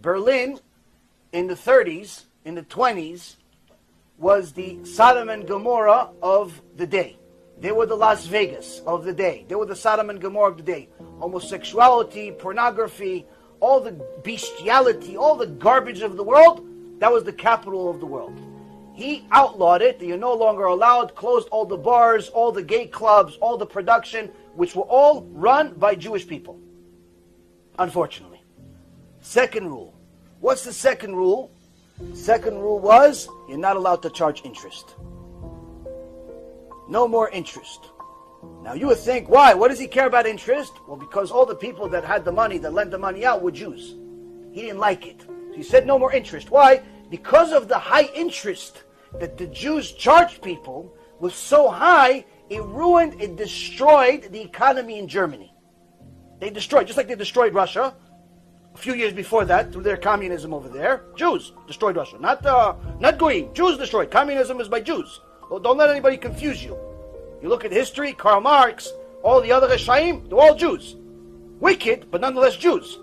Berlin in the 30s, in the 20s, was the Sodom and Gomorrah of the day. They were the Las Vegas of the day. They were the Sodom and Gomorrah of the day. Homosexuality, pornography, all the bestiality, all the garbage of the world, that was the capital of the world. He outlawed it. You're no longer allowed, closed all the bars, all the gay clubs, all the production, which were all run by Jewish people. Unfortunately. Second rule. What's the second rule? Second rule was, you're not allowed to charge interest. No more interest. Now you would think, why? What does he care about interest? Well, because all the people that had the money, that lent the money out, were Jews. He didn't like it. So he said no more interest. Why? Because of the high interest that the Jews charged people was so high, it ruined, it destroyed the economy in Germany. They destroyed, just like they destroyed Russia a few years before that through their communism over there. Jews destroyed Russia, not Goyim. Jews destroyed. Communism is by Jews. Well, don't let anybody confuse you. You look at history, Karl Marx, all the other Reshaim, they're all Jews. Wicked, but nonetheless Jews.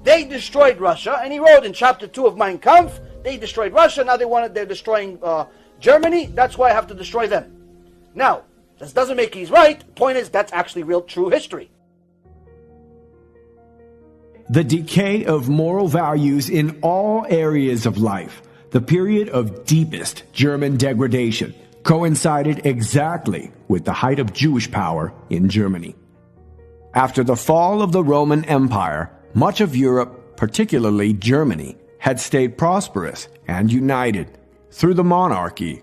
They destroyed Russia, and he wrote in chapter 2 of Mein Kampf, they destroyed Russia, now they're destroying Germany, that's why I have to destroy them. Now, this doesn't make he's right. The point is, that's actually real, true history. The decay of moral values in all areas of life, the period of deepest German degradation, coincided exactly with the height of Jewish power in Germany. After the fall of the Roman Empire, much of Europe, particularly Germany, had stayed prosperous and united through the monarchy,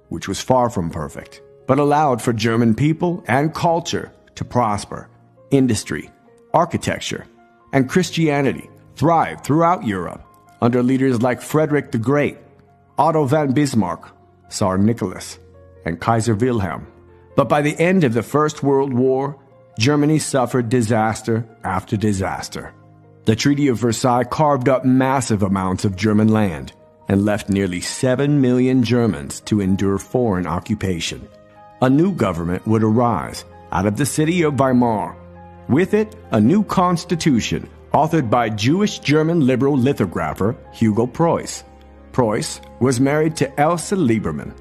which was far from perfect, but allowed for German people and culture to prosper. Industry, architecture, and Christianity thrived throughout Europe under leaders like Frederick the Great, Otto von Bismarck, Tsar Nicholas, and Kaiser Wilhelm. But by the end of the First World War, Germany suffered disaster after disaster. The Treaty of Versailles carved up massive amounts of German land and left nearly 7 million Germans to endure foreign occupation. A new government would arise out of the city of Weimar. With it, a new constitution authored by Jewish German liberal lithographer Hugo Preuss. Preuss was married to Elsa Liebermann,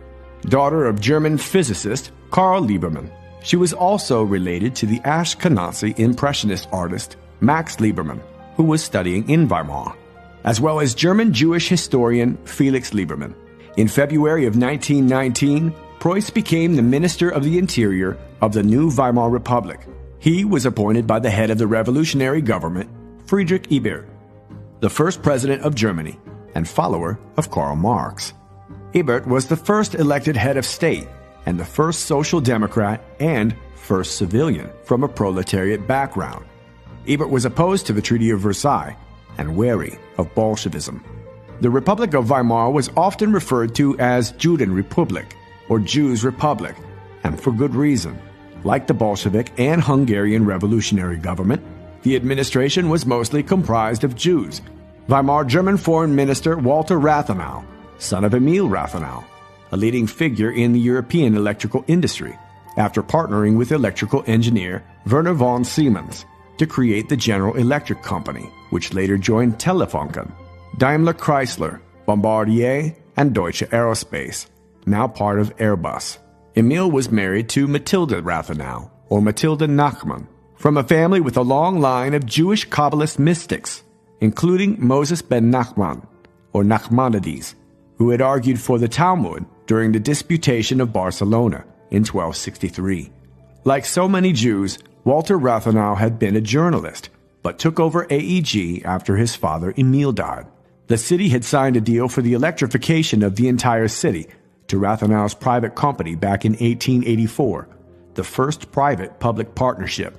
daughter of German physicist Karl Liebermann. She was also related to the Ashkenazi Impressionist artist Max Liebermann, who was studying in Weimar, as well as German Jewish historian Felix Liebermann. In February of 1919, Preuss became the Minister of the Interior of the new Weimar Republic. He was appointed by the head of the revolutionary government, Friedrich Ebert, the first president of Germany and follower of Karl Marx. Ebert was the first elected head of state and the first social democrat and first civilian from a proletariat background. Ebert was opposed to the Treaty of Versailles and wary of Bolshevism. The Republic of Weimar was often referred to as Judenrepublik or Jews' Republic, and for good reason. Like the Bolshevik and Hungarian revolutionary government, the administration was mostly comprised of Jews. Weimar German Foreign Minister Walter Rathenau, son of Emil Rathenau, a leading figure in the European electrical industry, after partnering with electrical engineer Werner von Siemens to create the General Electric Company, which later joined Telefunken, Daimler Chrysler, Bombardier, and Deutsche Aerospace, now part of Airbus. Emil was married to Matilda Rathenau, or Matilda Nachman, from a family with a long line of Jewish Kabbalist mystics, including Moses ben Nachman, or Nachmanides, who had argued for the Talmud during the Disputation of Barcelona in 1263. Like so many Jews, Walter Rathenau had been a journalist, but took over AEG after his father Emil died. The city had signed a deal for the electrification of the entire city to Rathenau's private company back in 1884, the first private-public partnership.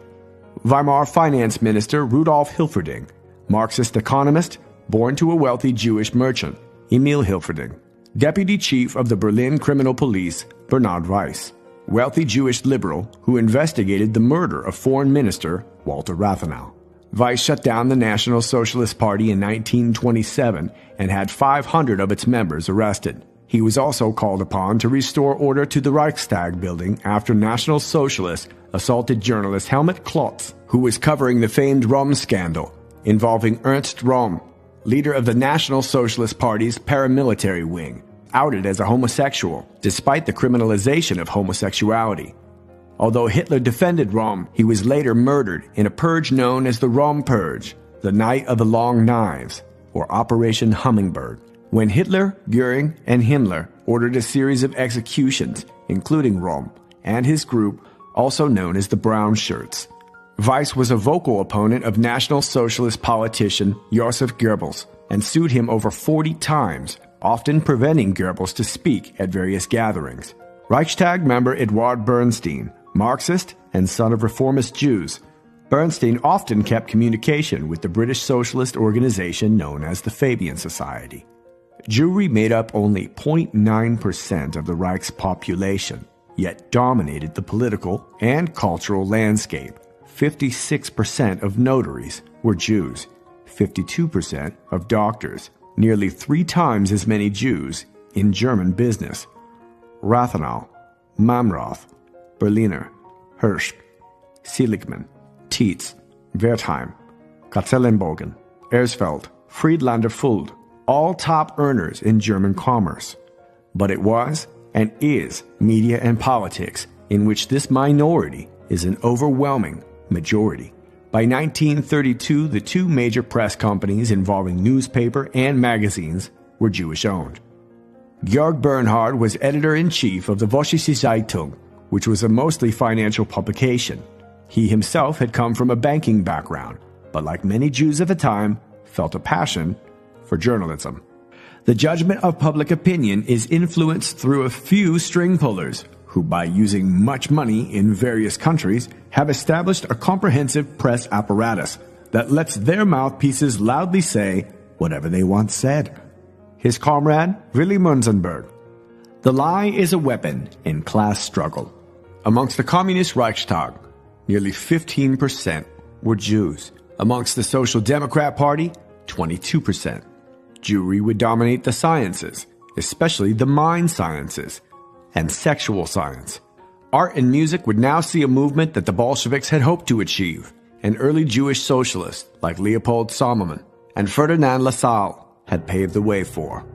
Weimar finance minister Rudolf Hilferding, Marxist economist, born to a wealthy Jewish merchant, Emil Hilferding. Deputy chief of the Berlin criminal police, Bernhard Weiss, wealthy Jewish liberal who investigated the murder of foreign minister Walter Rathenau. Weiss shut down the National Socialist Party in 1927 and had 500 of its members arrested. He was also called upon to restore order to the Reichstag building after National Socialists assaulted journalist Helmut Klotz, who was covering the famed Röhm scandal involving Ernst Röhm, leader of the National Socialist Party's paramilitary wing, outed as a homosexual despite the criminalization of homosexuality. Although Hitler defended Röhm, he was later murdered in a purge known as the Röhm Purge, the Night of the Long Knives, or Operation Hummingbird, when Hitler, Göring, and Himmler ordered a series of executions, including Röhm and his group, also known as the Brown Shirts. Weiss was a vocal opponent of National Socialist politician Joseph Goebbels and sued him over 40 times, often preventing Goebbels to speak at various gatherings. Reichstag member Eduard Bernstein, Marxist and son of reformist Jews, Bernstein often kept communication with the British socialist organization known as the Fabian Society. Jewry made up only 0.9% of the Reich's population, yet dominated the political and cultural landscape. 56% of notaries were Jews, 52% of doctors, nearly 3 times as many Jews in German business. Rathenau, Mamroth, Berliner, Hirsch, Seligman, Tietz, Wertheim, Katzellenbogen, Ersfeld, Friedlander Fuld, all top earners in German commerce. But it was and is media and politics in which this minority is an overwhelming majority. By 1932, the 2 major press companies involving newspaper and magazines were Jewish-owned. Georg Bernhard was editor-in-chief of the Vossische Zeitung, which was a mostly financial publication. He himself had come from a banking background, but like many Jews of the time, felt a passion for journalism. The judgment of public opinion is influenced through a few string pullers, who by using much money in various countries have established a comprehensive press apparatus that lets their mouthpieces loudly say whatever they want said. His comrade, Willy Munzenberg. The lie is a weapon in class struggle. Amongst the Communist Reichstag, nearly 15% were Jews. Amongst the Social Democrat Party, 22%. Jewry would dominate the sciences, especially the mind sciences, and sexual science. Art and music would now see a movement that the Bolsheviks had hoped to achieve, and early Jewish socialists like Leopold Sommermann and Ferdinand Lassalle had paved the way for.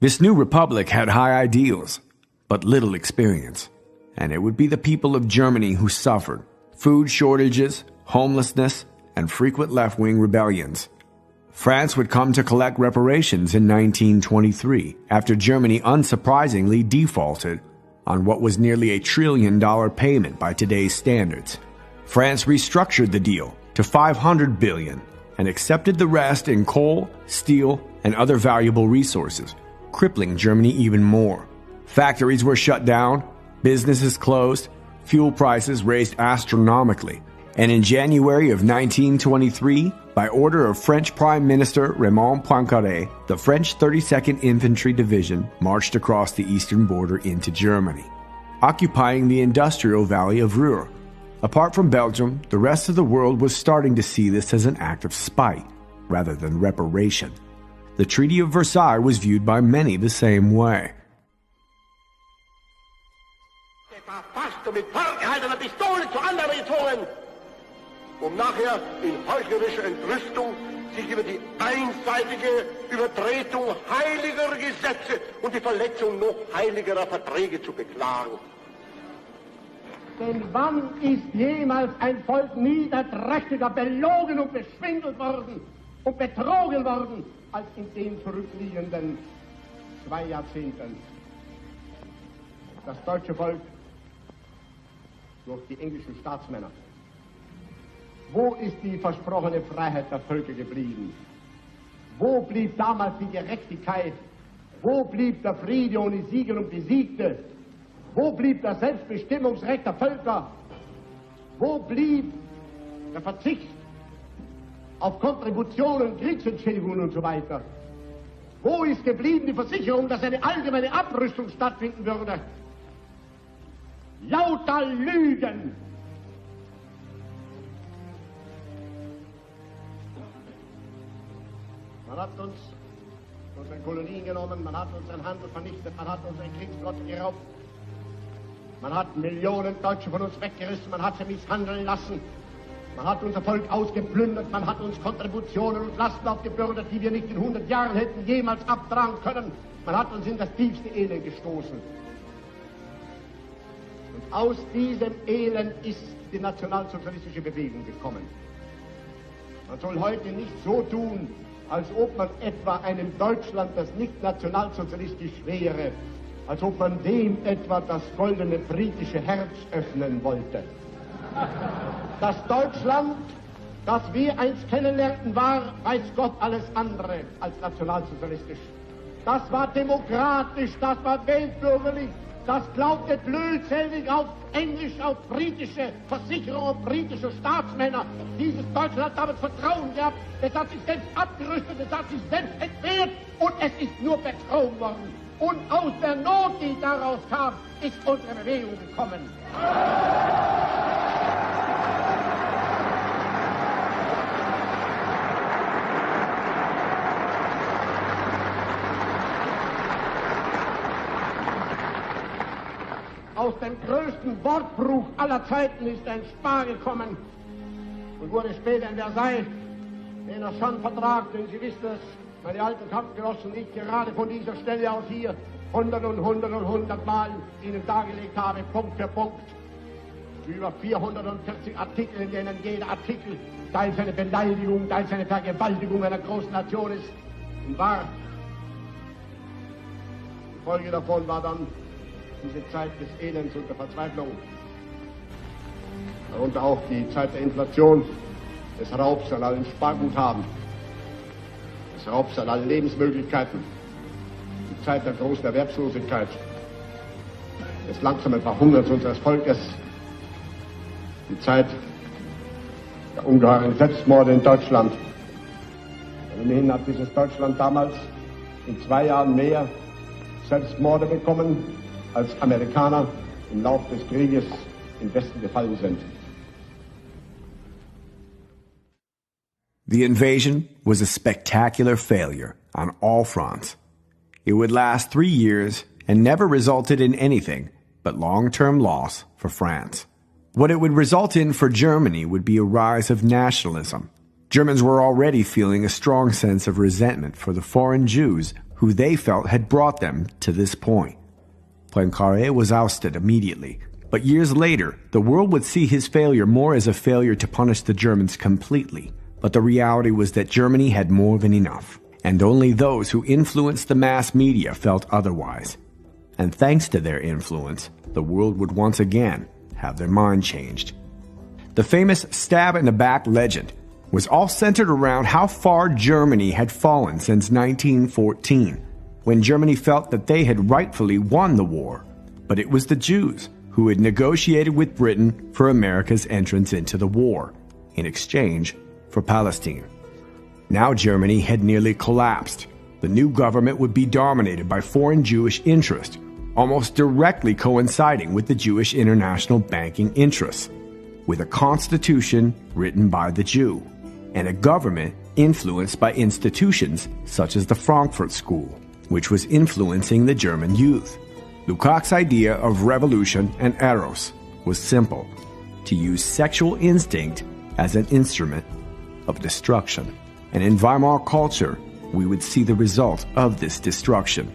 This new republic had high ideals, but little experience, and it would be the people of Germany who suffered food shortages, homelessness, and frequent left-wing rebellions. France would come to collect reparations in 1923 after Germany unsurprisingly defaulted on what was nearly $1 trillion payment by today's standards. France restructured the deal to $500 billion and accepted the rest in coal, steel, and other valuable resources, crippling Germany even more. Factories were shut down, businesses closed, fuel prices raised astronomically, And in January of 1923, by order of French Prime Minister Raymond Poincaré, the French 32nd Infantry Division marched across the eastern border into Germany, occupying the industrial valley of Ruhr. Apart from Belgium, the rest of the world was starting to see this as an act of spite, rather than reparation. The Treaty of Versailles was viewed by many the same way. Nachher in heuchlerischer Entrüstung sich über die einseitige Übertretung heiliger Gesetze und die Verletzung noch heiligerer Verträge zu beklagen. Denn wann ist jemals ein Volk niederträchtiger belogen und beschwindelt worden und betrogen worden, als in den zurückliegenden 2 Jahrzehnten? Das deutsche Volk durch die englischen Staatsmänner. Wo ist die versprochene Freiheit der Völker geblieben? Wo blieb damals die Gerechtigkeit? Wo blieb der Friede ohne Sieger und Besiegte? Wo blieb das Selbstbestimmungsrecht der Völker? Wo blieb der Verzicht auf Kontributionen, Kriegsentschädigungen und so weiter? Wo ist geblieben die Versicherung, dass eine allgemeine Abrüstung stattfinden würde? Lauter Lügen! Man hat uns unsere Kolonien genommen, man hat unseren Handel vernichtet, man hat unsere Kriegsflotte geraubt, man hat Millionen Deutsche von uns weggerissen, man hat sie misshandeln lassen, man hat unser Volk ausgeplündert, man hat uns Kontributionen und Lasten aufgebürdet, die wir nicht in 100 Jahren hätten jemals abtragen können. Man hat uns in das tiefste Elend gestoßen. Und aus diesem Elend ist die nationalsozialistische Bewegung gekommen. Man soll heute nicht so tun, als ob man etwa einem Deutschland, das nicht nationalsozialistisch wäre, als ob man dem etwa das goldene britische Herz öffnen wollte. Das Deutschland, das wir einst kennenlernten, war, weiß Gott, alles andere als nationalsozialistisch. Das war demokratisch, das war weltbürgerlich, das glaubte blödsinnig auf Englisch, auf britische Versicherungen, auf britische Staatsmänner. Dieses Deutschland hat damit Vertrauen gehabt, es hat sich selbst abgerüstet, es hat sich selbst entwehrt und es ist nur betrogen worden. Und aus der Not, die daraus kam, ist unsere Bewegung gekommen. Aus dem größten Wortbruch aller Zeiten ist ein Spar gekommen und wurde später in Versailles, jener Schandvertrag, den Sie wissen, dass meine alten Kampfgenossen und ich gerade von dieser Stelle aus hier 100 Mal Ihnen dargelegt habe, Punkt für Punkt, über 440 Artikel, in denen jeder Artikel teils eine Beleidigung, teils eine Vergewaltigung einer großen Nation ist und war. Die Folge davon war dann diese Zeit des Elends und der Verzweiflung, darunter auch die Zeit der Inflation, des Raubs an allen Sparguthaben, des Raubs an allen Lebensmöglichkeiten, die Zeit der großen Erwerbslosigkeit, des langsamen Verhungerns unseres Volkes, die Zeit der ungeheuren Selbstmorde in Deutschland. Und immerhin hat dieses Deutschland damals in 2 Jahren mehr Selbstmorde bekommen, als Amerikaner im Lauf des Krieges im Westen gefallen sind. The invasion was a spectacular failure on all fronts. It would last 3 years and never resulted in anything but long-term loss for France. What it would result in for Germany would be a rise of nationalism. Germans were already feeling a strong sense of resentment for the foreign Jews who they felt had brought them to this point. Poincaré was ousted immediately, but years later, the world would see his failure more as a failure to punish the Germans completely. But the reality was that Germany had more than enough, and only those who influenced the mass media felt otherwise. And thanks to their influence, the world would once again have their mind changed. The famous stab-in-the-back legend was all centered around how far Germany had fallen since 1914, when Germany felt that they had rightfully won the war. But it was the Jews who had negotiated with Britain for America's entrance into the war, in exchange for Palestine. Now Germany had nearly collapsed. The new government would be dominated by foreign Jewish interest, almost directly coinciding with the Jewish international banking interests, with a constitution written by the Jew, and a government influenced by institutions such as the Frankfurt School, which was influencing the German youth. Lukács' idea of revolution and eros was simple: to use sexual instinct as an instrument of destruction. And in Weimar culture, we would see the result of this destruction.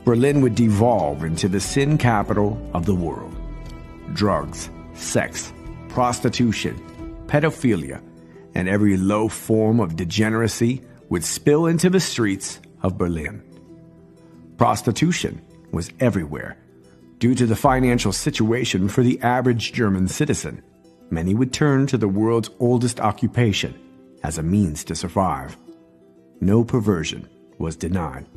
Berlin would devolve into the sin capital of the world. Drugs, sex, prostitution, pedophilia, and every low form of degeneracy would spill into the streets of Berlin. Prostitution was everywhere. Due to the financial situation for the average German citizen, many would turn to the world's oldest occupation as a means to survive. No perversion was denied.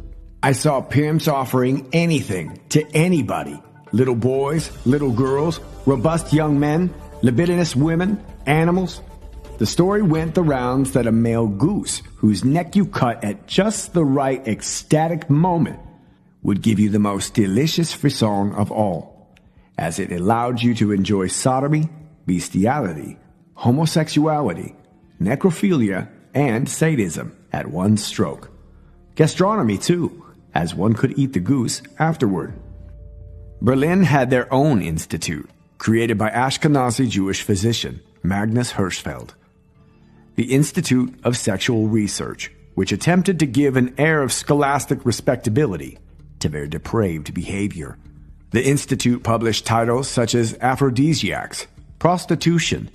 I saw pimps offering anything to anybody. Little boys, little girls, robust young men, libidinous women, animals. The story went the rounds that a male goose, whose neck you cut at just the right ecstatic moment, would give you the most delicious frisson of all, as it allowed you to enjoy sodomy, bestiality, homosexuality, necrophilia, and sadism at one stroke. Gastronomy, too, as one could eat the goose afterward. Berlin had their own institute, created by Ashkenazi Jewish physician Magnus Hirschfeld. The Institute of Sexual Research, which attempted to give an air of scholastic respectability to their depraved behavior. The Institute published titles such as Aphrodisiacs, Prostitution,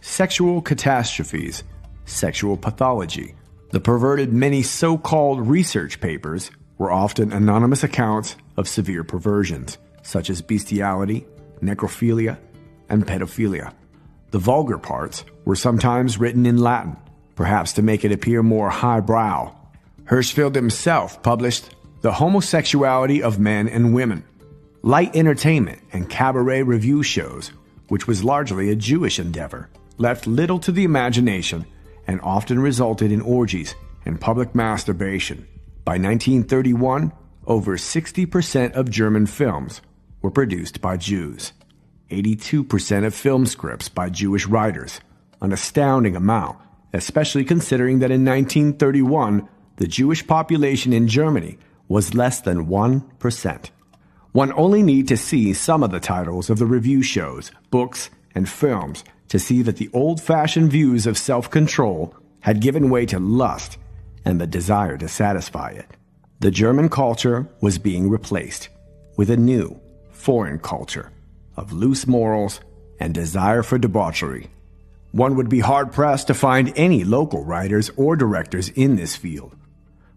Sexual Catastrophes, Sexual Pathology. The perverted many so-called research papers were often anonymous accounts of severe perversions, such as bestiality, necrophilia, and pedophilia. The vulgar parts were sometimes written in Latin, perhaps to make it appear more highbrow. Hirschfeld himself published The Homosexuality of Men and Women, light entertainment and cabaret review shows, which was largely a Jewish endeavor, left little to the imagination and often resulted in orgies and public masturbation. By 1931, over 60% of German films were produced by Jews. 82% of film scripts by Jewish writers, an astounding amount, especially considering that in 1931, the Jewish population in Germany was less than 1%. One only need to see some of the titles of the review shows, books, and films to see that the old-fashioned views of self-control had given way to lust and the desire to satisfy it. The German culture was being replaced with a new, foreign culture of loose morals and desire for debauchery. One would be hard-pressed to find any local writers or directors in this field.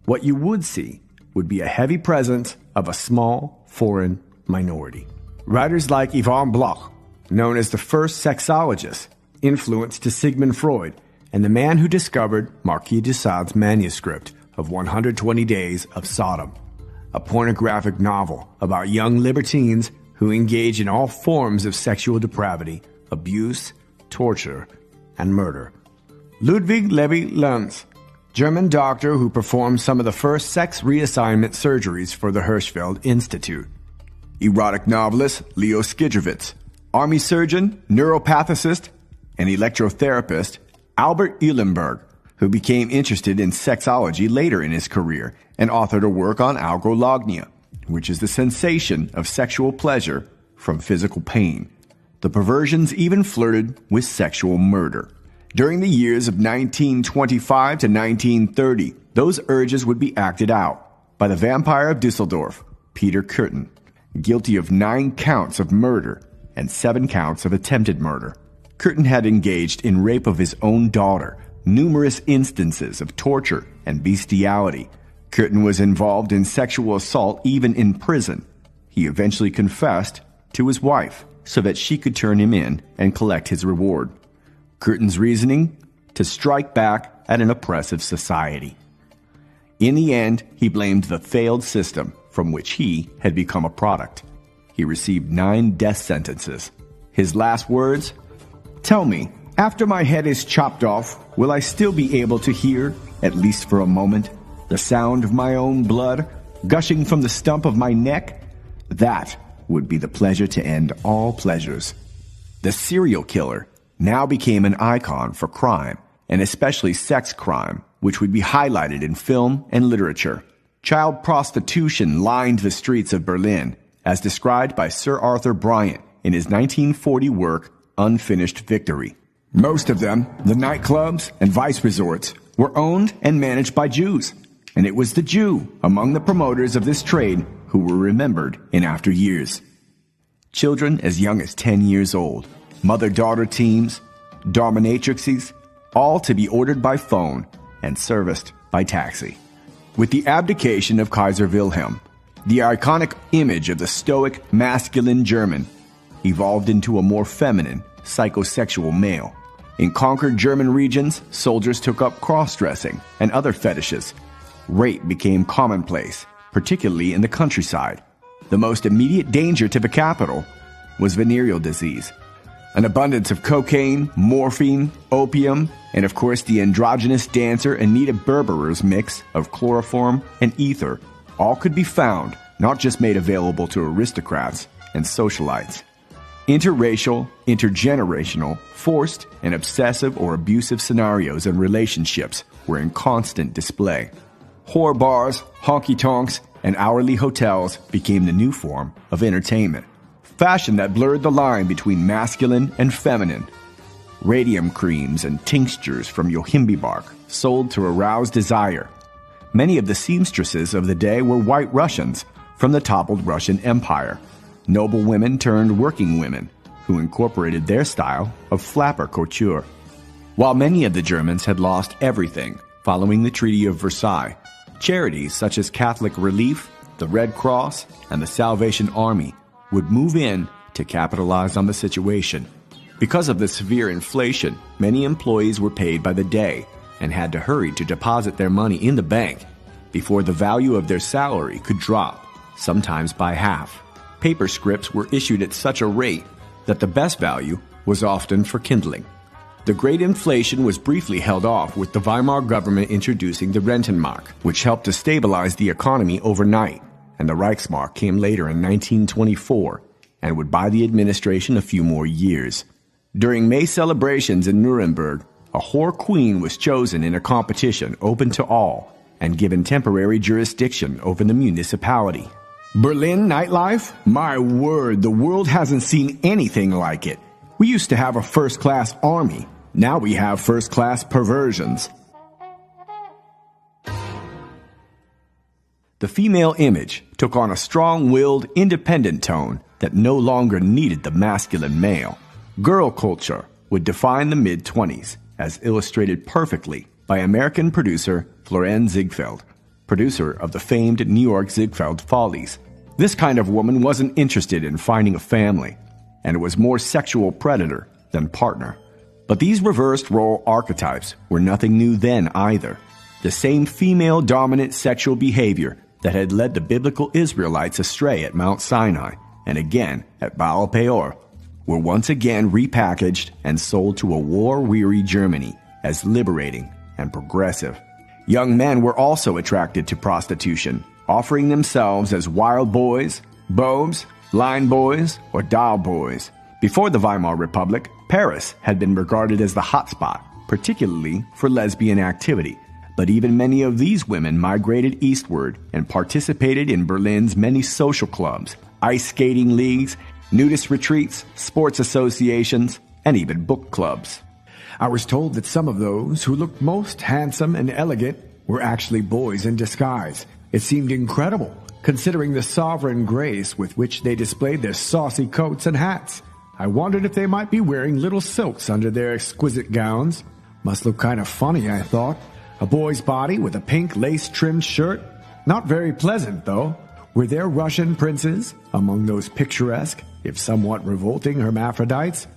What you would see would be a heavy presence of a small, foreign minority. Writers like Yvonne Bloch, known as the first sexologist, influenced to Sigmund Freud, and the man who discovered Marquis de Sade's manuscript of 120 Days of Sodom, a pornographic novel about young libertines who engage in all forms of sexual depravity, abuse, torture, and murder. Ludwig Levi-Lenz, German doctor who performed some of the first sex reassignment surgeries for the Hirschfeld Institute. Erotic novelist Leo Skidrovitz, army surgeon, neuropathicist, and electrotherapist Albert Eulenberg, who became interested in sexology later in his career and authored a work on algolagnia, which is the sensation of sexual pleasure from physical pain. The perversions even flirted with sexual murder. During the years of 1925 to 1930, those urges would be acted out by the vampire of Dusseldorf, Peter Kürten, guilty of 9 counts of murder and 7 counts of attempted murder. Kürten had engaged in rape of his own daughter, numerous instances of torture and bestiality. Kürten was involved in sexual assault even in prison. He eventually confessed to his wife so that she could turn him in and collect his reward. Kürten's reasoning? To strike back at an oppressive society. In the end, he blamed the failed system from which he had become a product. he received 9 death sentences. His last words, "Tell me, after my head is chopped off, will I still be able to hear, at least for a moment, the sound of my own blood gushing from the stump of my neck? That would be the pleasure to end all pleasures." The serial killer now became an icon for crime, and especially sex crime, which would be highlighted in film and literature. Child prostitution lined the streets of Berlin, as described by Sir Arthur Bryant in his 1940 work, Unfinished Victory. Most of them, the nightclubs and vice resorts, were owned and managed by Jews, and it was the Jew among the promoters of this trade who were remembered in after years. Children as young as 10 years old, mother-daughter teams, dominatrixes, all to be ordered by phone and serviced by taxi. With the abdication of Kaiser Wilhelm, the iconic image of the stoic, masculine German evolved into a more feminine, psychosexual male. In conquered German regions, soldiers took up cross-dressing and other fetishes. Rape became commonplace, particularly in the countryside. The most immediate danger to the capital was venereal disease. An abundance of cocaine, morphine, opium, and of course the androgynous dancer Anita Berberer's mix of chloroform and ether all could be found, not just made available to aristocrats and socialites. Interracial, intergenerational, forced, and obsessive or abusive scenarios and relationships were in constant display. Whore bars, honky-tonks, and hourly hotels became the new form of entertainment. Fashion that blurred the line between masculine and feminine. Radium creams and tinctures from yohimbe bark sold to arouse desire. Many of the seamstresses of the day were white Russians from the toppled Russian Empire. Noble women turned working women who incorporated their style of flapper couture. While many of the Germans had lost everything following the Treaty of Versailles, charities such as Catholic Relief, the Red Cross, and the Salvation Army would move in to capitalize on the situation. Because of the severe inflation, many employees were paid by the day and had to hurry to deposit their money in the bank before the value of their salary could drop, sometimes by half. Paper scrips were issued at such a rate that the best value was often for kindling. The great inflation was briefly held off with the Weimar government introducing the Rentenmark, which helped to stabilize the economy overnight, and the Reichsmark came later in 1924 and would buy the administration a few more years. During May celebrations in Nuremberg, a whore queen was chosen in a competition open to all and given temporary jurisdiction over the municipality. Berlin nightlife? My word, the world hasn't seen anything like it. We used to have a first-class army. Now we have first-class perversions. The female image took on a strong-willed, independent tone that no longer needed the masculine male. Girl culture would define the mid-20s, as illustrated perfectly by American producer Florian Ziegfeld, producer of the famed New York Ziegfeld Follies. This kind of woman wasn't interested in finding a family, and was more sexual predator than partner. But these reversed role archetypes were nothing new then either. The same female-dominant sexual behavior that had led the biblical Israelites astray at Mount Sinai, and again at Baal Peor, were once again repackaged and sold to a war-weary Germany as liberating and progressive. Young men were also attracted to prostitution, offering themselves as wild boys, beaus, line boys, or doll boys. Before the Weimar Republic, Paris had been regarded as the hotspot, particularly for lesbian activity. But even many of these women migrated eastward and participated in Berlin's many social clubs, ice skating leagues, nudist retreats, sports associations, and even book clubs. I was told that some of those who looked most handsome and elegant were actually boys in disguise. It seemed incredible, considering the sovereign grace with which they displayed their saucy coats and hats. I wondered if they might be wearing little silks under their exquisite gowns. Must look kind of funny, I thought. A boy's body with a pink lace-trimmed shirt? Not very pleasant, though. Were there Russian princes among those picturesque, if somewhat revolting hermaphrodites?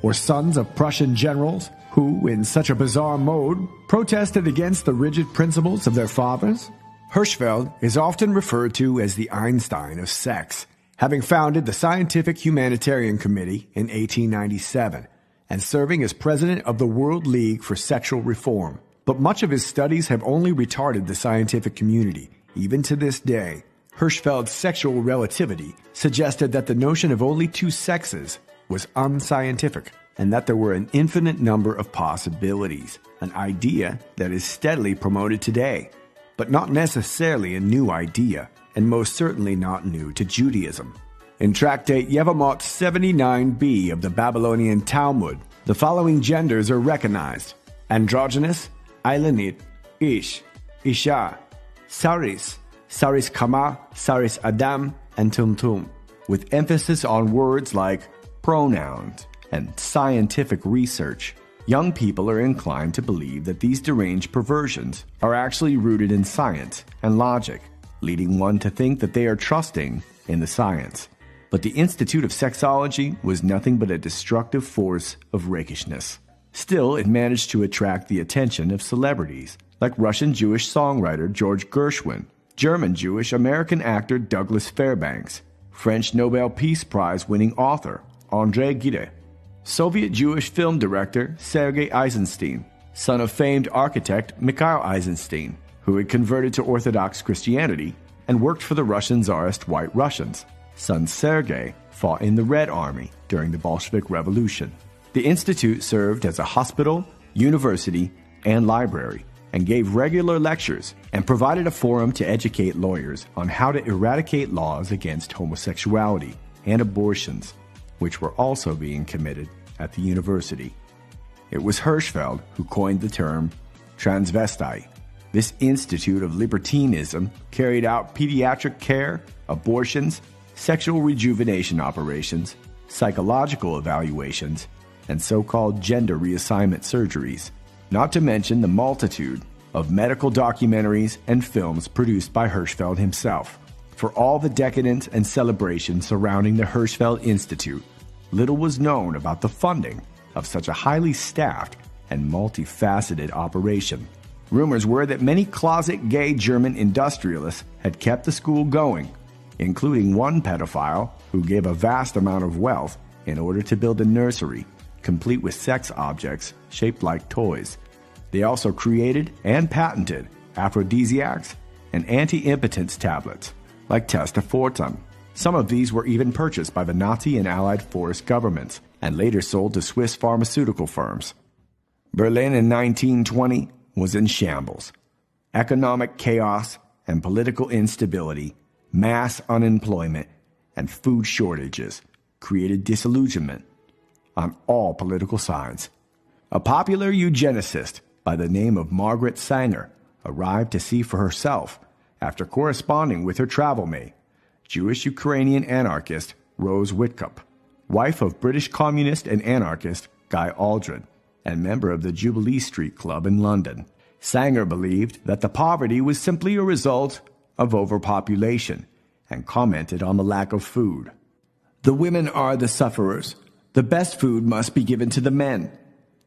Or sons of Prussian generals who, in such a bizarre mode, protested against the rigid principles of their fathers? Hirschfeld is often referred to as the Einstein of sex. having founded the Scientific Humanitarian Committee in 1897 and serving as president of the World League for Sexual Reform. But much of his studies have only retarded the scientific community. Even to this day, Hirschfeld's sexual relativity suggested that the notion of only two sexes was unscientific and that there were an infinite number of possibilities, an idea that is steadily promoted today, but not necessarily a new idea, and most certainly not new to Judaism. In Tractate Yevamot 79b of the Babylonian Talmud, the following genders are recognized: androgynous, Eilanit, Ish, Isha, Saris, Saris Kama, Saris Adam, and Tumtum, with emphasis on words like pronouns and scientific research. Young people are inclined to believe that these deranged perversions are actually rooted in science and logic, leading one to think that they are trusting in the science. But the Institute of Sexology was nothing but a destructive force of rakishness. Still, it managed to attract the attention of celebrities like Russian Jewish songwriter George Gershwin, German Jewish American actor Douglas Fairbanks, French Nobel Peace Prize winning author André Gide, Soviet Jewish film director Sergei Eisenstein, son of famed architect Mikhail Eisenstein, who had converted to Orthodox Christianity and worked for the Russian Tsarist White Russians. Son Sergei fought in the Red Army during the Bolshevik Revolution. The institute served as a hospital, university, and library, and gave regular lectures and provided a forum to educate lawyers on how to eradicate laws against homosexuality and abortions, which were also being committed at the university. It was Hirschfeld who coined the term transvestite. This institute of libertinism carried out pediatric care, abortions, sexual rejuvenation operations, psychological evaluations, and so-called gender reassignment surgeries, not to mention the multitude of medical documentaries and films produced by Hirschfeld himself. For all the decadence and celebration surrounding the Hirschfeld Institute, little was known about the funding of such a highly staffed and multifaceted operation. Rumors were that many closet gay German industrialists had kept the school going, including one pedophile who gave a vast amount of wealth in order to build a nursery, complete with sex objects shaped like toys. They also created and patented aphrodisiacs and anti-impotence tablets, like Testafortan. Some of these were even purchased by the Nazi and Allied force governments and later sold to Swiss pharmaceutical firms. Berlin in 1920 was in shambles. Economic chaos and political instability, mass unemployment, and food shortages created disillusionment on all political sides. A popular eugenicist by the name of Margaret Sanger arrived to see for herself after corresponding with her travel mate, Jewish Ukrainian anarchist Rose Whitcup, wife of British communist and anarchist Guy Aldrin, and member of the Jubilee Street Club in London. Sanger believed that the poverty was simply a result of overpopulation and commented on the lack of food. The women are the sufferers. The best food must be given to the men.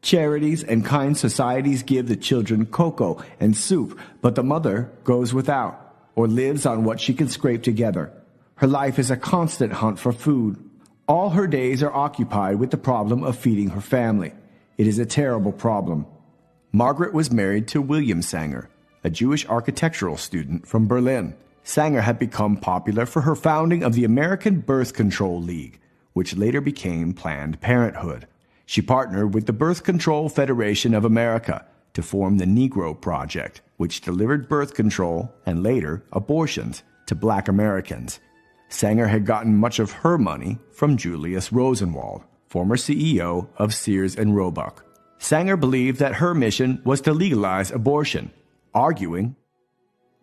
Charities and kind societies give the children cocoa and soup, but the mother goes without or lives on what she can scrape together. Her life is a constant hunt for food. All her days are occupied with the problem of feeding her family. It is a terrible problem. Margaret was married to William Sanger, a Jewish architectural student from Berlin. Sanger had become popular for her founding of the American Birth Control League, which later became Planned Parenthood. She partnered with the Birth Control Federation of America to form the Negro Project, which delivered birth control and later abortions to Black Americans. Sanger had gotten much of her money from Julius Rosenwald, former CEO of Sears and Roebuck. Sanger believed that her mission was to legalize abortion, arguing,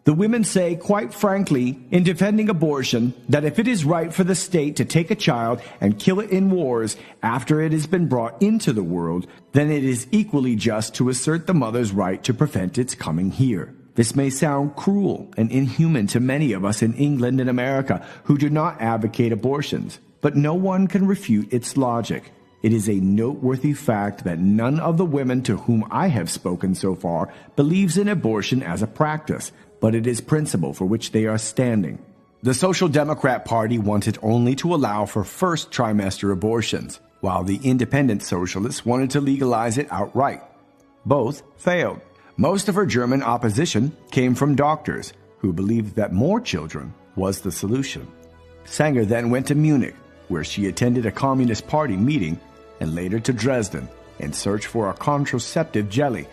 "The women say, quite frankly, in defending abortion, that if it is right for the state to take a child and kill it in wars after it has been brought into the world, then it is equally just to assert the mother's right to prevent its coming here. This may sound cruel and inhuman to many of us in England and America who do not advocate abortions, but no one can refute its logic. It is a noteworthy fact that none of the women to whom I have spoken so far believes in abortion as a practice, but it is principle for which they are standing. The Social Democrat Party wanted only to allow for first trimester abortions, while the Independent Socialists wanted to legalize it outright. Both failed. Most of her German opposition came from doctors who believed that more children was the solution. Sanger then went to Munich, where she attended a Communist Party meeting, and later to Dresden in search for a contraceptive jelly.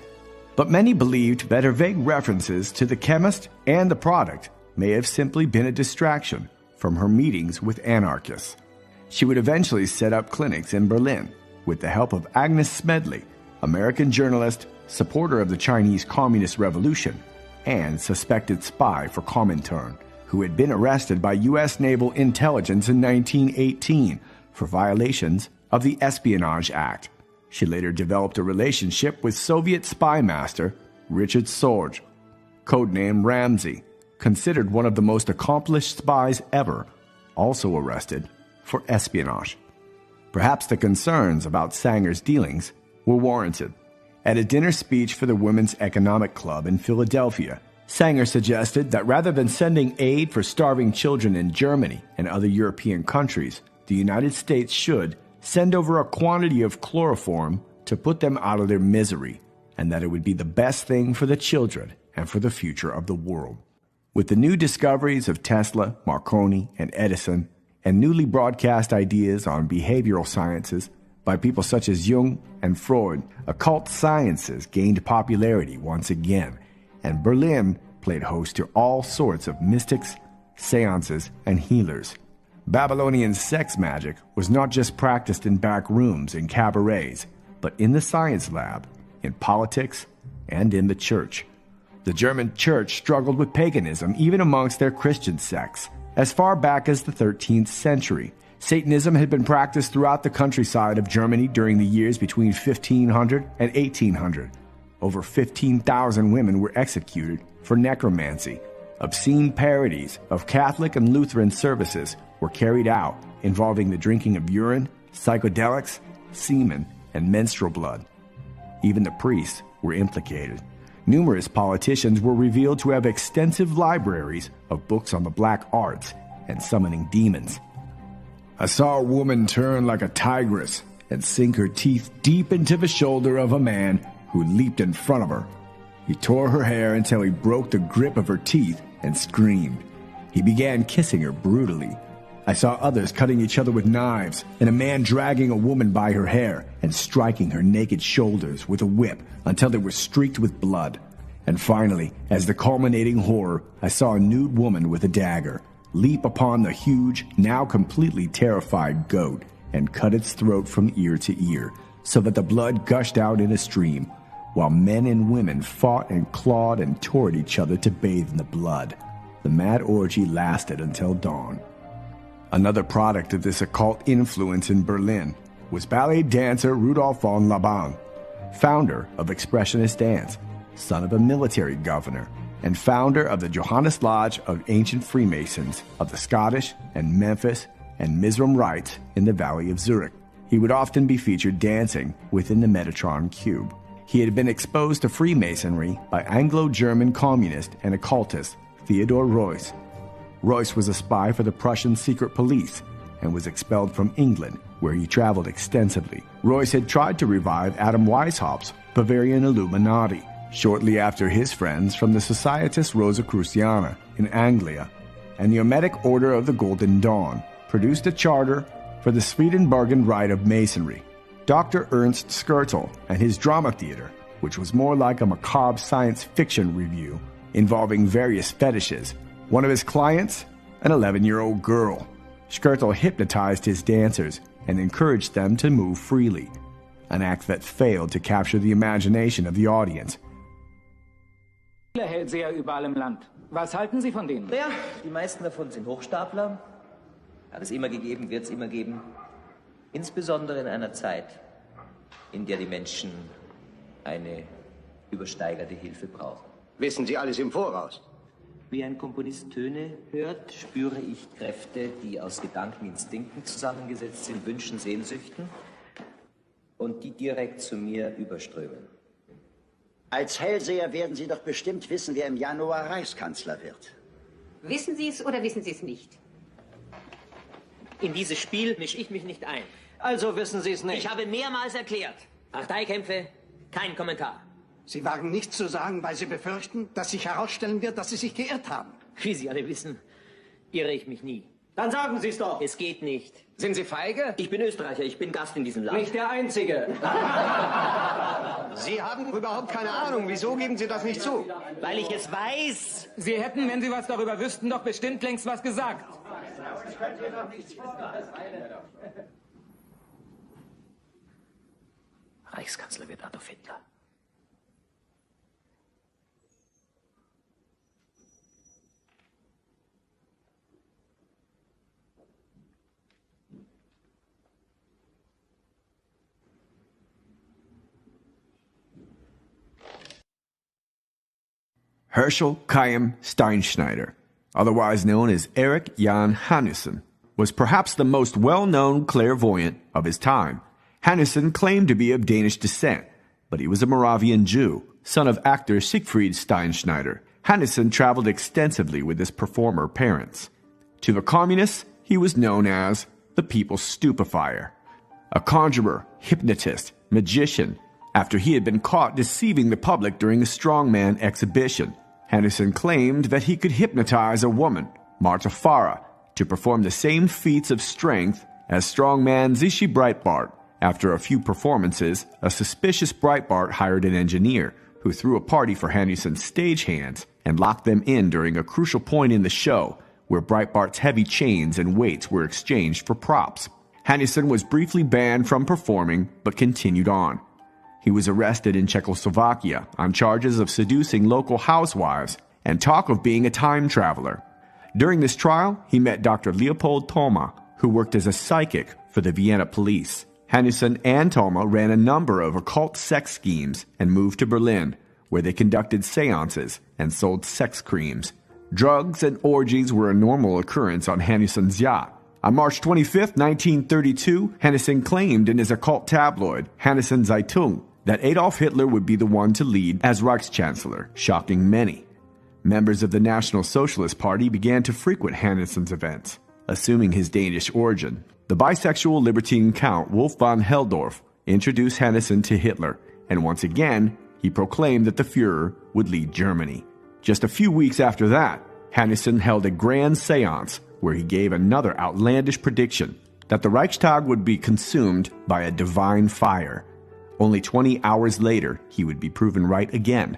But many believed that her vague references to the chemist and the product may have simply been a distraction from her meetings with anarchists. She would eventually set up clinics in Berlin with the help of Agnes Smedley, American journalist, supporter of the Chinese Communist Revolution, and suspected spy for Comintern, who had been arrested by U.S. Naval Intelligence in 1918 for violations of the Espionage Act. She later developed a relationship with Soviet spy master Richard Sorge, codenamed Ramsey, considered one of the most accomplished spies ever, also arrested for espionage. Perhaps the concerns about Sanger's dealings were warranted. At a dinner speech for the Women's Economic Club in Philadelphia, Sanger suggested that rather than sending aid for starving children in Germany and other European countries, the United States should send over a quantity of chloroform to put them out of their misery, and that it would be the best thing for the children and for the future of the world. With the new discoveries of Tesla, Marconi, and Edison, and newly broadcast ideas on behavioral sciences by people such as Jung and Freud, occult sciences gained popularity once again, and Berlin played host to all sorts of mystics, seances, and healers. Babylonian sex magic was not just practiced in back rooms and cabarets, but in the science lab, in politics, and in the church. The German church struggled with paganism even amongst their Christian sects. As far back as the 13th century, Satanism had been practiced throughout the countryside of Germany during the years between 1500 and 1800. Over 15,000 women were executed for necromancy. Obscene parodies of Catholic and Lutheran services were carried out, involving the drinking of urine, psychedelics, semen, and menstrual blood. Even the priests were implicated. Numerous politicians were revealed to have extensive libraries of books on the black arts and summoning demons. I saw a woman turn like a tigress and sink her teeth deep into the shoulder of a man who leaped in front of her. He tore her hair until he broke the grip of her teeth and screamed. He began kissing her brutally. I saw others cutting each other with knives, and a man dragging a woman by her hair and striking her naked shoulders with a whip until they were streaked with blood. And finally, as the culminating horror, I saw a nude woman with a dagger leap upon the huge, now completely terrified goat and cut its throat from ear to ear, so that the blood gushed out in a stream, while men and women fought and clawed and tore at each other to bathe in the blood. The mad orgy lasted until dawn. Another product of this occult influence in Berlin was ballet dancer Rudolf von Laban, founder of Expressionist dance, son of a military governor, and founder of the Johannes Lodge of ancient Freemasons of the Scottish and Memphis and Mizram rites in the Valley of Zurich. He would often be featured dancing within the Metatron Cube. He had been exposed to Freemasonry by Anglo-German communist and occultist Theodor Reuss. Reuss was a spy for the Prussian secret police and was expelled from England, where he traveled extensively. Reuss had tried to revive Adam Weishaupt's Bavarian Illuminati shortly after his friends from the Societas Rosicruciana in Anglia and the Hermetic Order of the Golden Dawn produced a charter for the Swedenborgian Rite of Masonry. Dr. Ernst Skurtel and his drama theater, which was more like a macabre science fiction review involving various fetishes. One of his clients, an 11-year-old girl. Skurtel hypnotized his dancers and encouraged them to move freely, an act that failed to capture the imagination of the audience. Hält sie ja überall im Land. Was halten Sie von denen? Ja, die meisten davon sind Hochstapler. Hat es immer gegeben, wird es immer geben. Insbesondere in einer Zeit, in der die Menschen eine übersteigerte Hilfe brauchen. Wissen Sie alles im Voraus? Wie ein Komponist Töne hört, spüre ich Kräfte, die aus Gedanken, Instinkten zusammengesetzt sind, Wünschen, Sehnsüchten und die direkt zu mir überströmen. Als Hellseher werden Sie doch bestimmt wissen, wer im Januar Reichskanzler wird. Wissen Sie es oder wissen Sie es nicht? In dieses Spiel mische ich mich nicht ein. Also wissen Sie es nicht. Ich habe mehrmals erklärt. Parteikämpfe, kein Kommentar. Sie wagen nichts zu sagen, weil Sie befürchten, dass sich herausstellen wird, dass Sie sich geirrt haben. Wie Sie alle wissen, irre ich mich nie. Dann sagen Sie es doch. Es geht nicht. Sind Sie feige? Ich bin Österreicher, ich bin Gast in diesem Land. Nicht der Einzige. Sie haben überhaupt keine Ahnung. Wieso geben Sie das nicht zu? Weil ich es weiß. Sie hätten, wenn Sie was darüber wüssten, doch bestimmt längst was gesagt. Reichskanzler wird Adolf Hitler. Herschel Chaim Steinschneider, otherwise known as Erich Jan Hanneson, was perhaps the most well-known clairvoyant of his time. Hanneson claimed to be of Danish descent, but he was a Moravian Jew, son of actor Siegfried Steinschneider. Hanneson traveled extensively with his performer parents. To the communists, he was known as the People's Stupefier, a conjurer, hypnotist, magician. After he had been caught deceiving the public during a strongman exhibition, Hanneson claimed that he could hypnotize a woman, Marta Farah, to perform the same feats of strength as strongman Zishy Breitbart. After a few performances, a suspicious Breitbart hired an engineer who threw a party for Hanneson's stagehands and locked them in during a crucial point in the show where Breitbart's heavy chains and weights were exchanged for props. Hanneson was briefly banned from performing but continued on. He was arrested in Czechoslovakia on charges of seducing local housewives and talk of being a time traveler. During this trial, he met Dr. Leopold Thoma, who worked as a psychic for the Vienna police. Hanneson and Thoma ran a number of occult sex schemes and moved to Berlin, where they conducted seances and sold sex creams. Drugs and orgies were a normal occurrence on Hanneson's yacht. On March 25, 1932, Hanneson claimed in his occult tabloid, Hanneson Zeitung, that Adolf Hitler would be the one to lead as Reichschancellor, shocking many. Members of the National Socialist Party began to frequent Hanneson's events, assuming his Danish origin. The bisexual libertine Count Wolf von Helldorf introduced Hanneson to Hitler, and once again, he proclaimed that the Führer would lead Germany. Just a few weeks after that, Hanneson held a grand seance where he gave another outlandish prediction that the Reichstag would be consumed by a divine fire. Only 20 hours later, he would be proven right again.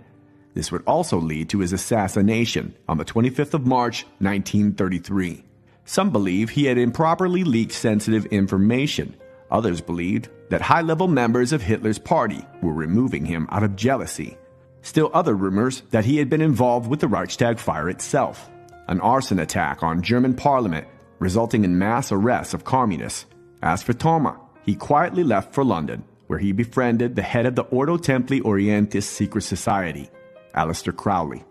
This would also lead to his assassination on the 25th of March, 1933. Some believe he had improperly leaked sensitive information. Others believed that high-level members of Hitler's party were removing him out of jealousy. Still other rumors that he had been involved with the Reichstag fire itself, an arson attack on German parliament resulting in mass arrests of communists. As for Thoma, he quietly left for London, where he befriended the head of the Ordo Templi Orientis secret society, Aleister Crowley.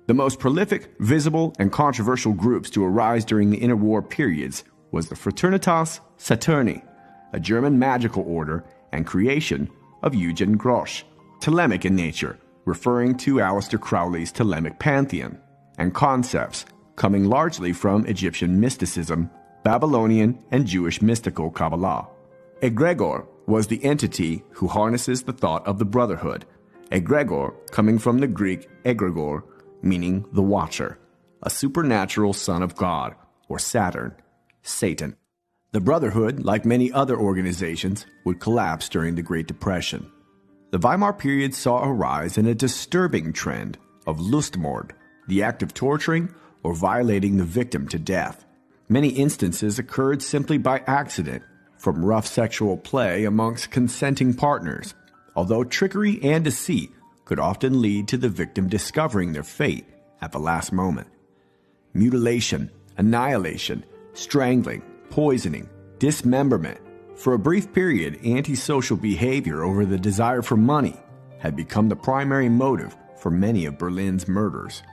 The most prolific, visible, and controversial groups to arise during the interwar periods was the Fraternitas Saturni, a German magical order and creation of Eugen Grosch, Ptolemaic in nature, referring to Aleister Crowley's Ptolemaic pantheon, and concepts coming largely from Egyptian mysticism, Babylonian, and Jewish mystical Kabbalah. Egregor was the entity who harnesses the thought of the brotherhood, Egregor coming from the Greek egregor, meaning the watcher, a supernatural son of God, or Saturn, Satan. The Brotherhood, like many other organizations, would collapse during the Great Depression. The Weimar period saw a rise in a disturbing trend of Lustmord, the act of torturing or violating the victim to death. Many instances occurred simply by accident, from rough sexual play amongst consenting partners, although trickery and deceit could often lead to the victim discovering their fate at the last moment. Mutilation, annihilation, strangling, poisoning, dismemberment. For a brief period, antisocial behavior over the desire for money had become the primary motive for many of Berlin's murders.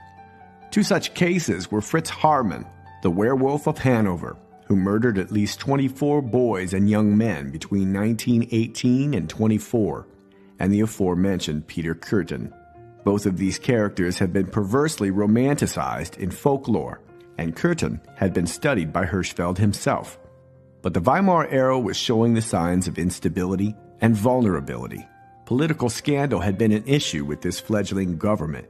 Two such cases were Fritz Haarmann, the werewolf of Hanover, who murdered at least 24 boys and young men between 1918 and 24, and the aforementioned Peter Kürten, Both of these characters have been perversely romanticized in folklore, and Curtin had been studied by Hirschfeld himself. But the Weimar era was showing the signs of instability and vulnerability. Political scandal had been an issue with this fledgling government.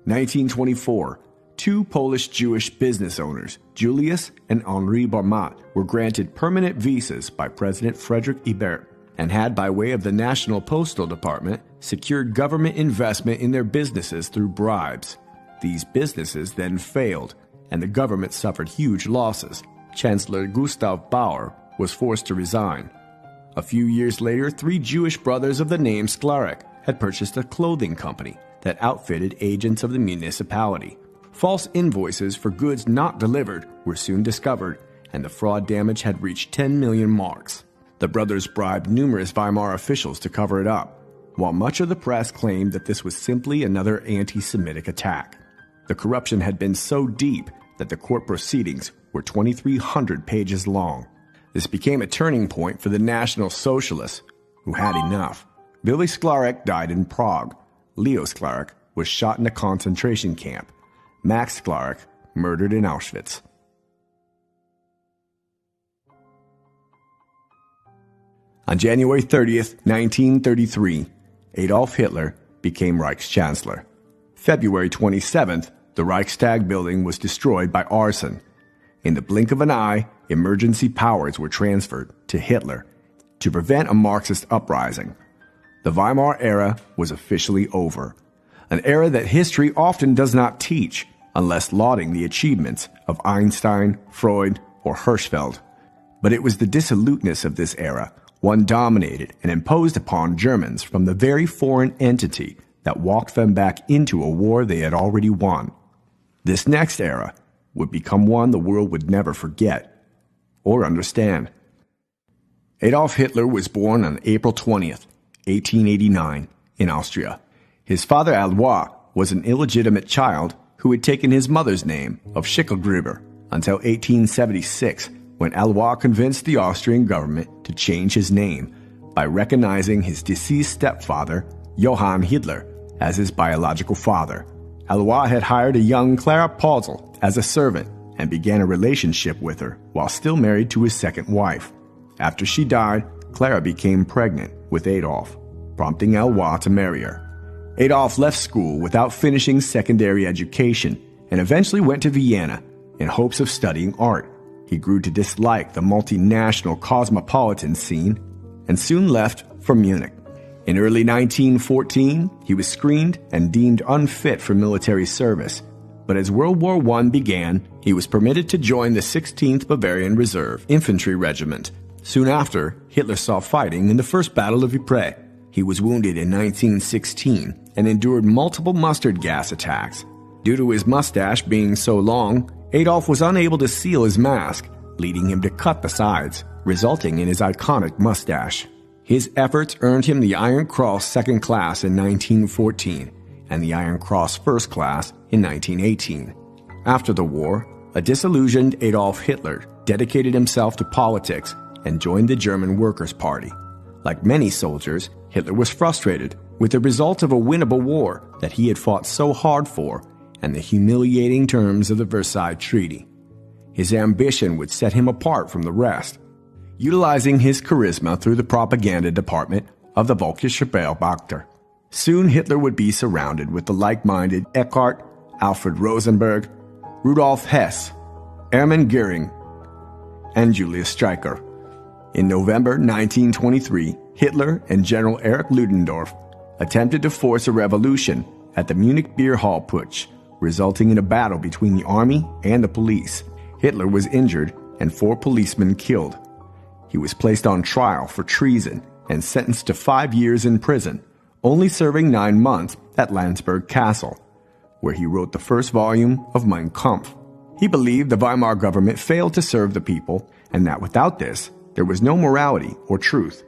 1924, two Polish Jewish business owners, Julius and Henri Barmat, were granted permanent visas by President Frederick Ebert and had, by way of the National Postal Department, secured government investment in their businesses through bribes. These businesses then failed, and the government suffered huge losses. Chancellor Gustav Bauer was forced to resign. A few years later, three Jewish brothers of the name Sklarek had purchased a clothing company that outfitted agents of the municipality. False invoices for goods not delivered were soon discovered, and the fraud damage had reached 10 million marks. The brothers bribed numerous Weimar officials to cover it up, while much of the press claimed that this was simply another anti-Semitic attack. The corruption had been so deep that the court proceedings were 2,300 pages long. This became a turning point for the National Socialists, who had enough. Billy Sklarek died in Prague. Leo Sklarek was shot in a concentration camp. Macks Sklarek murdered in Auschwitz. On January 30th, 1933, Adolf Hitler became Reichschancellor. February 27th, the Reichstag building was destroyed by arson. In the blink of an eye, emergency powers were transferred to Hitler to prevent a Marxist uprising. The Weimar era was officially over, an era that history often does not teach unless lauding the achievements of Einstein, Freud, or Hirschfeld. But it was the dissoluteness of this era, one dominated and imposed upon Germans from the very foreign entity that walked them back into a war they had already won. This next era would become one the world would never forget or understand. Adolf Hitler was born on April 20th, 1889, in Austria. His father Alois was an illegitimate child who had taken his mother's name of Schicklgruber until 1876, when Alois convinced the Austrian government to change his name by recognizing his deceased stepfather, Johann Hitler, as his biological father. Alois had hired a young Clara Pausel as a servant and began a relationship with her while still married to his second wife. After she died, Clara became pregnant with Adolf, prompting Alois to marry her. Adolf left school without finishing secondary education and eventually went to Vienna in hopes of studying art. He grew to dislike the multinational cosmopolitan scene and soon left for Munich. In early 1914, he was screened and deemed unfit for military service, but as World War I began, he was permitted to join the 16th Bavarian Reserve Infantry Regiment. Soon after, Hitler saw fighting in the First Battle of Ypres. He was wounded in 1916 and endured multiple mustard gas attacks. Due to his mustache being so long, Adolf was unable to seal his mask, leading him to cut the sides, resulting in his iconic mustache. His efforts earned him the Iron Cross Second Class in 1914 and the Iron Cross First Class in 1918. After the war, a disillusioned Adolf Hitler dedicated himself to politics and joined the German Workers' Party. Like many soldiers, Hitler was frustrated with the result of a winnable war that he had fought so hard for and the humiliating terms of the Versailles Treaty. His ambition would set him apart from the rest. Utilizing his charisma through the propaganda department of the Völkische Beobachter, soon Hitler would be surrounded with the like-minded Eckhart, Alfred Rosenberg, Rudolf Hess, Hermann Göring, and Julius Streicher. In November 1923, Hitler and General Erich Ludendorff attempted to force a revolution at the Munich Beer Hall Putsch, resulting in a battle between the army and the police. Hitler was injured and 4 policemen killed. He was placed on trial for treason and sentenced to 5 years in prison, only serving 9 months at Landsberg Castle, where he wrote the first volume of Mein Kampf. He believed the Weimar government failed to serve the people and that without this, there was no morality or truth.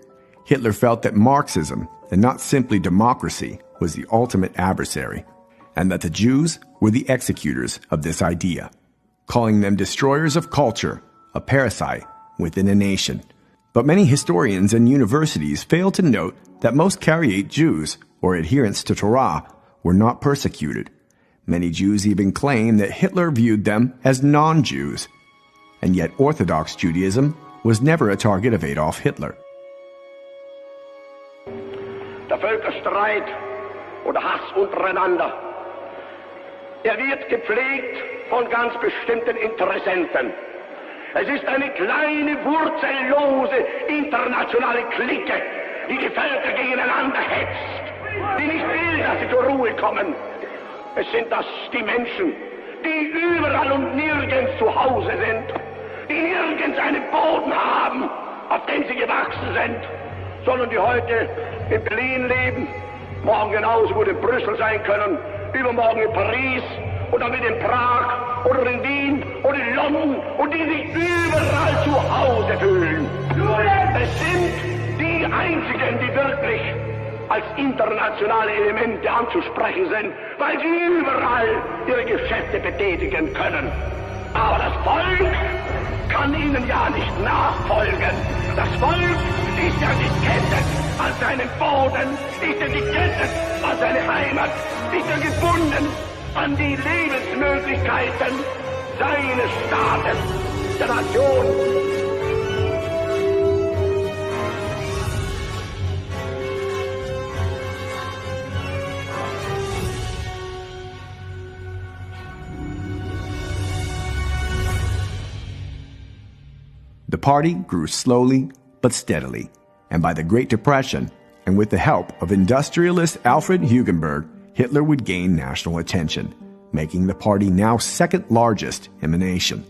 Hitler felt that Marxism, and not simply democracy, was the ultimate adversary, and that the Jews were the executors of this idea, calling them destroyers of culture, a parasite within a nation. But many historians and universities fail to note that most Karaite Jews, or adherents to Torah, were not persecuted. Many Jews even claim that Hitler viewed them as non-Jews. And yet Orthodox Judaism was never a target of Adolf Hitler. Der Völkerstreit oder Hass untereinander, wird gepflegt von ganz bestimmten Interessenten. Es ist eine kleine, wurzellose, internationale Clique, die Völker gegeneinander hetzt, die nicht will, dass sie zur Ruhe kommen. Es sind das die Menschen, die überall und nirgends zu Hause sind, die nirgends einen Boden haben, auf dem sie gewachsen sind, sondern die heute in Berlin leben, morgen genauso gut in Brüssel sein können, übermorgen in Paris oder mit in Prag oder in Wien oder in London und die sich überall zu Hause fühlen. Es sind die einzigen, die wirklich als internationale Elemente anzusprechen sind, weil sie überall ihre Geschäfte betätigen können. Aber das Volk kann ihnen ja nicht nachfolgen. Das Volk ist ja gekettet an seinen Boden, ist ja gekettet an seine Heimat, ist ja gebunden an die Lebensmöglichkeiten seines Staates, der Nation. The party grew slowly but steadily, and by the Great Depression, and with the help of industrialist Alfred Hugenberg, Hitler would gain national attention, making the party now second largest in the nation.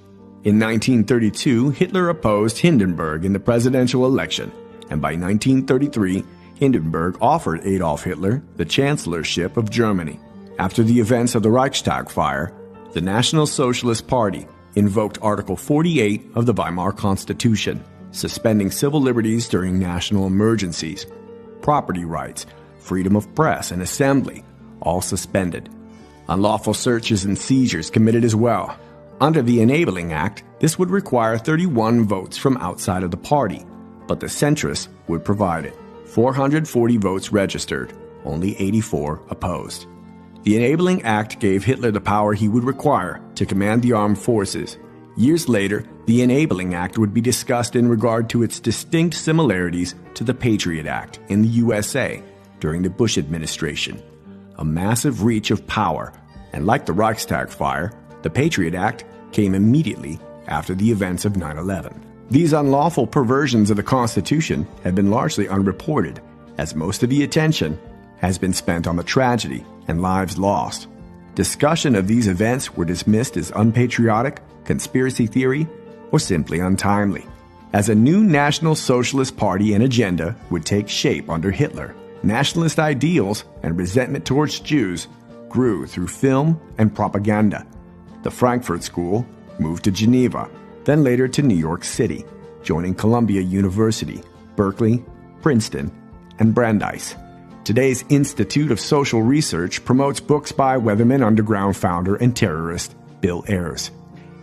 In 1932, Hitler opposed Hindenburg in the presidential election, and by 1933, Hindenburg offered Adolf Hitler the chancellorship of Germany. After the events of the Reichstag fire, the National Socialist Party invoked Article 48 of the Weimar Constitution, suspending civil liberties during national emergencies. Property rights, freedom of press and assembly, all suspended. Unlawful searches and seizures committed as well. Under the Enabling Act, this would require 31 votes from outside of the party, but the centrists would provide it. 440 votes registered, only 84 opposed. The Enabling Act gave Hitler the power he would require to command the armed forces. Years later, the Enabling Act would be discussed in regard to its distinct similarities to the Patriot Act in the USA during the Bush administration. A massive reach of power, and like the Reichstag fire, the Patriot Act came immediately after the events of 9/11. These unlawful perversions of the Constitution have been largely unreported, as most of the attention has been spent on the tragedy and lives lost. Discussion of these events were dismissed as unpatriotic, conspiracy theory, or simply untimely. As a new National Socialist Party and agenda would take shape under Hitler, nationalist ideals and resentment towards Jews grew through film and propaganda. The Frankfurt School moved to Geneva, then later to New York City, joining Columbia University, Berkeley, Princeton, and Brandeis. Today's Institute of Social Research promotes books by Weatherman Underground founder and terrorist Bill Ayers,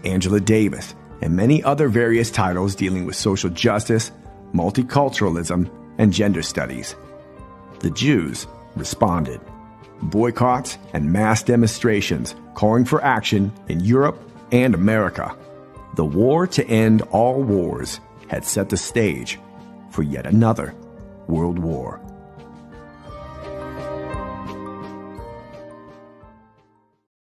Angela Davis, and many other various titles dealing with social justice, multiculturalism, and gender studies. The Jews responded. Boycotts and mass demonstrations calling for action in Europe and America. The war to end all wars had set the stage for yet another world war.